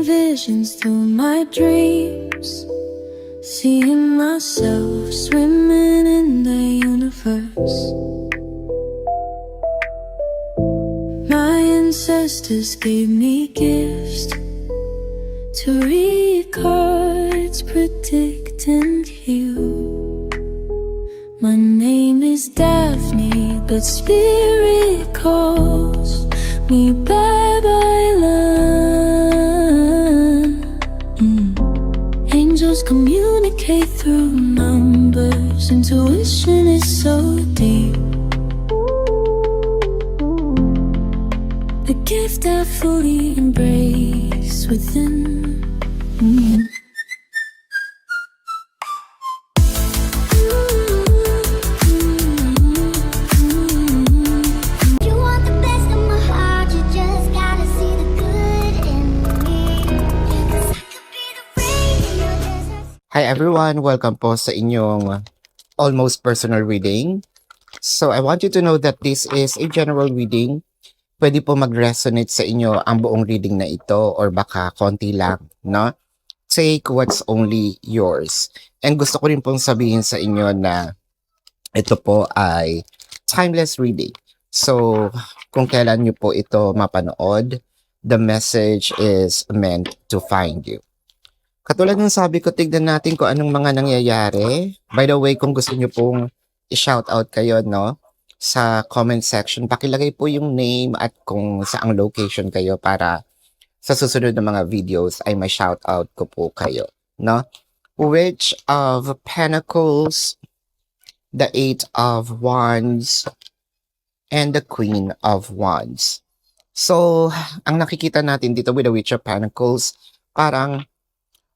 visions through my dreams, seeing myself swimming in the universe. My ancestors gave me gifts to read cards, predict and heal. My name is Daphne, but spirit calls me Babylon. Angels communicate through numbers. Intuition is so deep. The gift I fully embrace within. Hi everyone! Welcome po sa inyong almost personal reading. So I want you to know that this is a general reading. Pwede po mag-resonate sa inyo ang buong reading na ito or baka konti lang, no? Take what's only yours. And gusto ko rin pong sabihin sa inyo na ito po ay timeless reading. So kung kailan nyo po ito mapanood, the message is meant to find you. Katulad ng sabi ko, tignan natin kung anong mga nangyayari. By the way, kung gusto nyo pong i-shoutout kayo, no, sa comment section, pakilagay po yung name at kung saang location kayo para sa susunod na mga videos ay may shoutout ko po kayo, no? Witch of Pentacles, the Eight of Wands, and the Queen of Wands. So, ang nakikita natin dito with the Witch of Pentacles, parang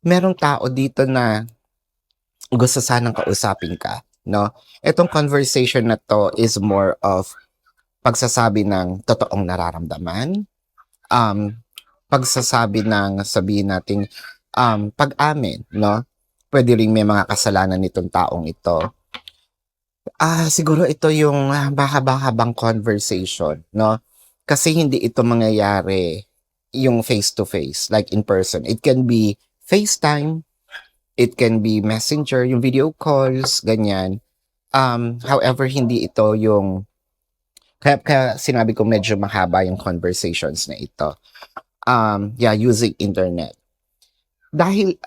merong tao dito na gusto sanang kausapin ka, no? Itong conversation na to is more of pagsasabi ng totoong nararamdaman, pagsasabi ng, sabihin natin, pag-amin, no? Pwede rin may mga kasalanan nitong taong ito. Siguro ito yung baka-bang conversation, no? Kasi hindi ito mangyayari yung face-to-face, like in person. It can be FaceTime, it can be Messenger, yung video calls, ganyan. However, hindi ito yung, kaya sinabi ko medyo mahaba yung conversations na ito. Using internet. Dahil,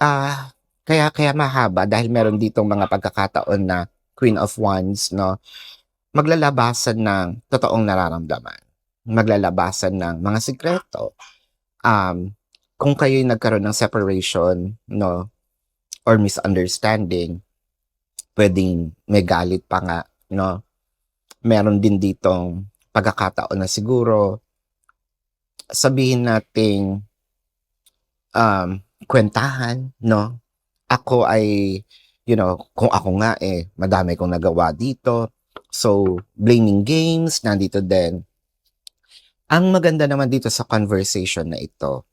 kaya mahaba, dahil meron ditong mga pagkakataon na Queen of Wands, no, maglalabasan ng totoong nararamdaman. Maglalabasan ng mga sikreto. Kung kayo'y nagkaroon ng separation, no, or misunderstanding, pwedeng may galit pa nga, no. Meron din ditong pagkakataon na siguro sabihin nating kwentahan, no. Ako ay, kung ako nga madami kong nagawa dito. So, blaming games, nandito din. Ang maganda naman dito sa conversation na ito,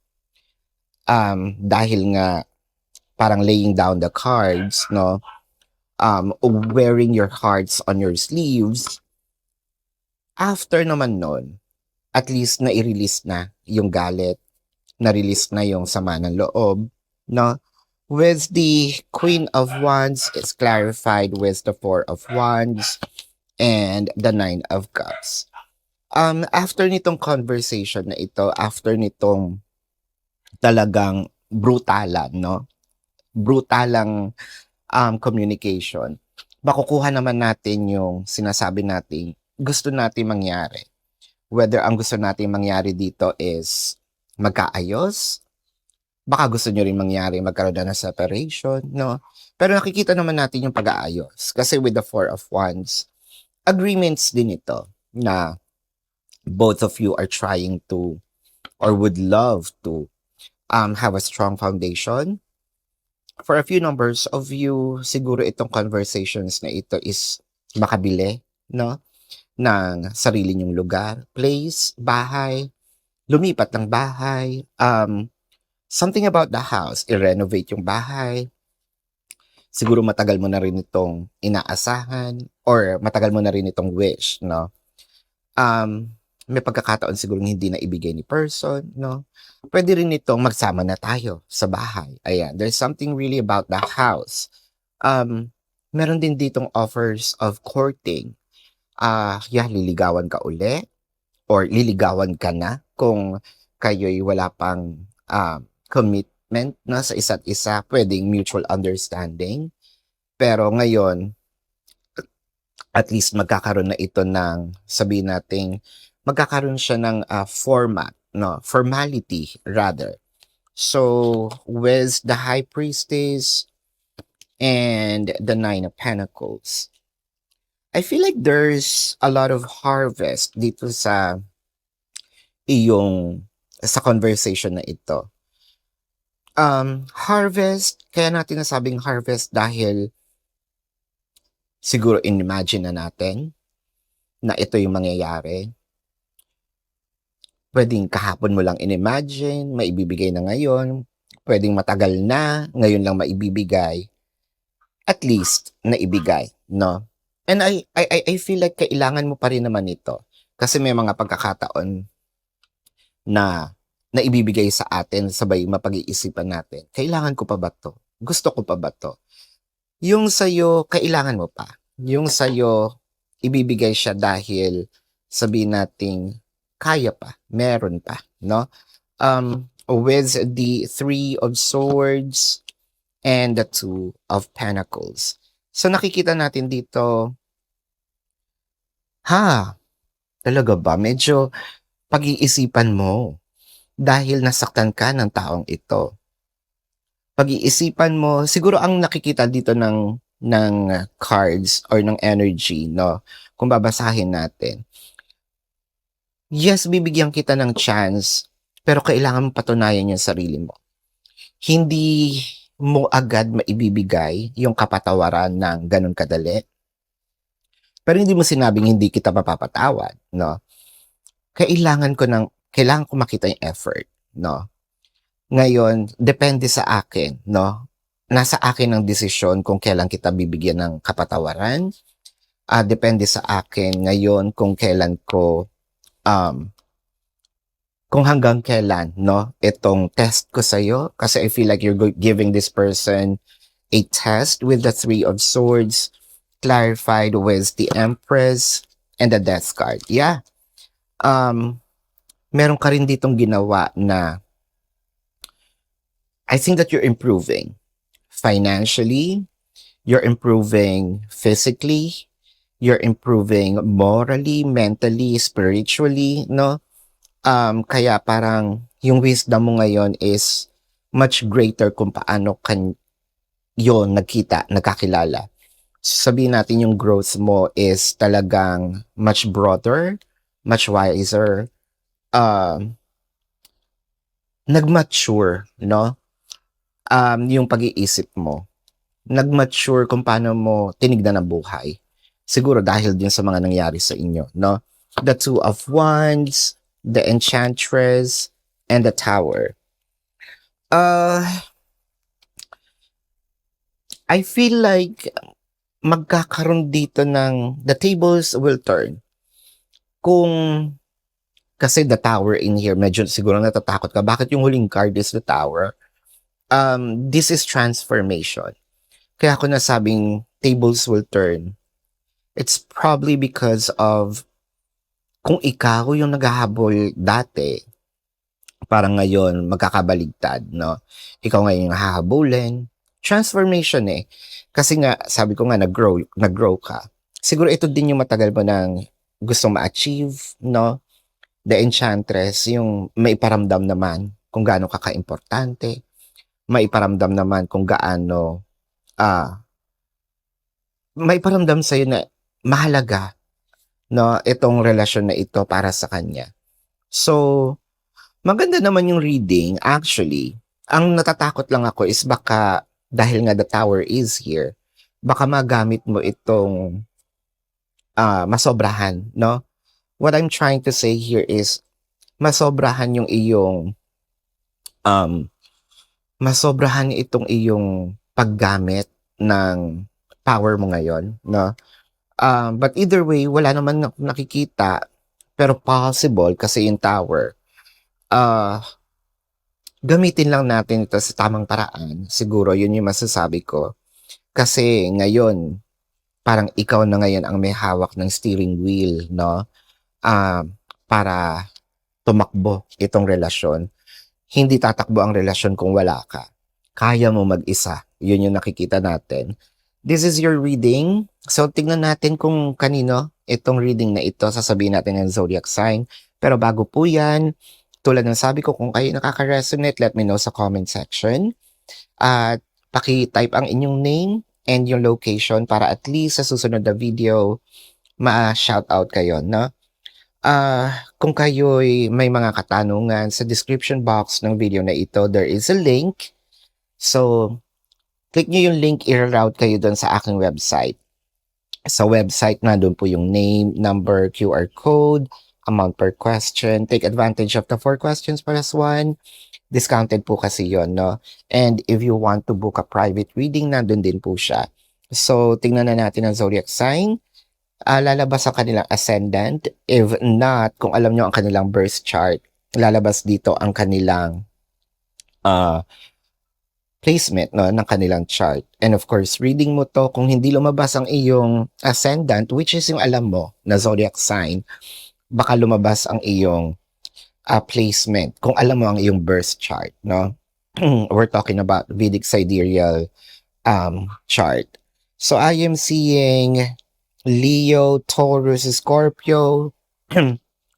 dahil nga parang laying down the cards, no, wearing your hearts on your sleeves, after naman nun, at least na-release na yung galit, na-release na yung sama ng loob, no. With the Queen of Wands, it's clarified with the Four of Wands and the Nine of Cups. After nitong conversation na ito, after nitong talagang brutalan, no? Brutalang communication. Makukuha naman natin yung sinasabi natin gusto natin mangyari. Whether ang gusto natin mangyari dito is magkaayos, baka gusto nyo rin mangyari magkaroon na ng separation, no? Pero nakikita naman natin yung pag-aayos. Kasi with the Four of Wands, agreements din ito na both of you are trying to or would love to have a strong foundation. For a few numbers of you, siguro itong conversations na ito is makabili, no? Ng sarili nyong lugar, place, bahay, lumipat ng bahay, something about the house, i-renovate yung bahay. Siguro matagal mo na rin itong inaasahan or matagal mo na rin itong wish, no? may pagkakataon sigurong hindi na ibigay ni person, no? Pwede rin itong magsama na tayo sa bahay. Ayan, there's something really about the house. Meron din ditong offers of courting. Yeah, liligawan ka uli or liligawan ka na kung kayo'y wala pang commitment na sa isa't isa, pwedeng mutual understanding. Pero ngayon, at least magkakaroon na ito ng, sabihin nating, magkakaroon siya ng format, no? Formality, rather. So, with the High Priestess and the Nine of Pentacles, I feel like there's a lot of harvest dito sa conversation na ito. Harvest, kaya natin nasabing harvest dahil siguro in-imagine na natin na ito yung mangyayari. Pwedeng kahapon mo lang in-imagine, maibibigay na ngayon. Pwedeng matagal na, ngayon lang maibibigay. At least, naibigay, no? And I feel like kailangan mo pa rin naman ito. Kasi may mga pagkakataon na naibibigay sa atin, sabay mapag-iisipan natin. Kailangan ko pa ba to? Gusto ko pa ba to? Yung sa'yo, kailangan mo pa. Yung sa'yo, ibibigay siya dahil sabihin nating kaya pa, meron pa, no? With the Three of Swords and the Two of Pentacles. So nakikita natin dito, talaga ba? Medyo pag-iisipan mo dahil nasaktan ka ng taong ito. Pag-iisipan mo, siguro ang nakikita dito ng cards or ng energy, no? Kung babasahin natin. Yes, bibigyan kita ng chance, pero kailangan mong patunayan yung sarili mo. Hindi mo agad maibibigay yung kapatawaran ng ganun kadali. Pero hindi mo sinabing hindi kita mapapatawad, no? Kailangan ko makita yung effort, no? Ngayon, depende sa akin, no? Nasa akin ang desisyon kung kailan kita bibigyan ng kapatawaran. Depende sa akin ngayon kung kailan ko kung hanggang kailan, no, itong test ko sa'yo. Kasi I feel like you're giving this person a test with the Three of Swords, clarified with the Empress and the Death card. Yeah. Meron ka rin ditong ginawa na I think that you're improving financially, you're improving physically, you're improving morally, mentally, spiritually, no? Kaya parang yung wisdom mo ngayon is much greater kung paano yun nagkakilala. Sabihin natin yung growth mo is talagang much broader, much wiser, nag-mature, no? Yung pag-iisip mo, nag-mature kung paano mo tinignan ang buhay. Siguro dahil din sa mga nangyari sa inyo, no? The Two of Wands, the Enchantress, and the Tower. I feel like magkakaroon dito ng the tables will turn. Kasi the Tower in here, medyo siguro natatakot ka. Bakit yung huling card is the Tower? This is transformation. Kaya ako nasabing tables will turn. It's probably because of kung ikaw yung naghahabol dati, parang ngayon magkakabaligtad, no? Ikaw ngayon yung hahabulin. Transformation eh. Kasi nga, sabi ko nga, nag-grow ka. Siguro ito din yung matagal mo nang gustong ma-achieve, no? The Enchantress, yung maiparamdam naman kung gaano ka ka-importante. Maiparamdam naman kung gaano, maiparamdam sa'yo na mahalaga, no, itong relasyon na ito para sa kanya. So, maganda naman yung reading. Actually, ang natatakot lang ako is baka, dahil nga the Tower is here, baka magamit mo itong masobrahan, no? What I'm trying to say here is, masobrahan itong iyong paggamit ng power mo ngayon, no? But either way, wala naman nakikita Pero possible kasi yung tower, ah, gamitin lang natin ito sa tamang paraan. Siguro yun yung masasabi ko. Kasi ngayon, parang ikaw na ngayon ang may hawak ng steering wheel, no? Ah, para tumakbo itong relasyon. Hindi tatakbo ang relasyon kung wala ka. Kaya mo mag-isa. Yun yung nakikita natin. This is your reading. So, tignan natin kung kanino itong reading na ito. Sasabihin natin ng zodiac sign. Pero bago po yan, tulad ng sabi ko, kung kayo nakaka-resonate, let me know sa comment section. At paki-type ang inyong name and yung location para at least sa susunod na video, ma-shoutout kayo, no? Kung kayo'y may mga katanungan, sa description box ng video na ito, there is a link. So, click nyo yung link, i-route kayo doon sa aking website. Sa website, nandun po yung name, number, QR code, amount per question. Take advantage of the 4 questions plus 1. Discounted po kasi yon, no? And if you want to book a private reading, nandun din po siya. So, tingnan na natin ang zodiac sign. Lalabas ang kanilang ascendant. If not, kung alam nyo ang kanilang birth chart, lalabas dito ang kanilang placement, no, ng kanilang chart. And of course, reading mo to, kung hindi lumabas ang iyong ascendant, which is yung alam mo na zodiac sign, baka lumabas ang iyong placement kung alam mo ang iyong birth chart, no? We're talking about Vedic sidereal chart. So I am seeing Leo, Taurus, Scorpio,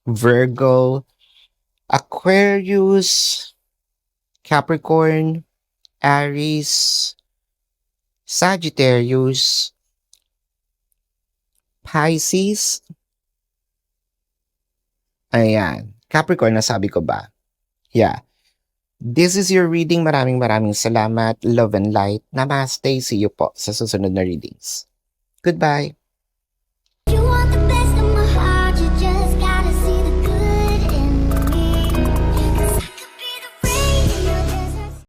Virgo, Aquarius, Capricorn, Aries, Sagittarius, Pisces. Ayan. Capricorn, nasabi ko ba? Yeah. This is your reading. Maraming salamat. Love and light. Namaste. See you po sa susunod na readings. Goodbye.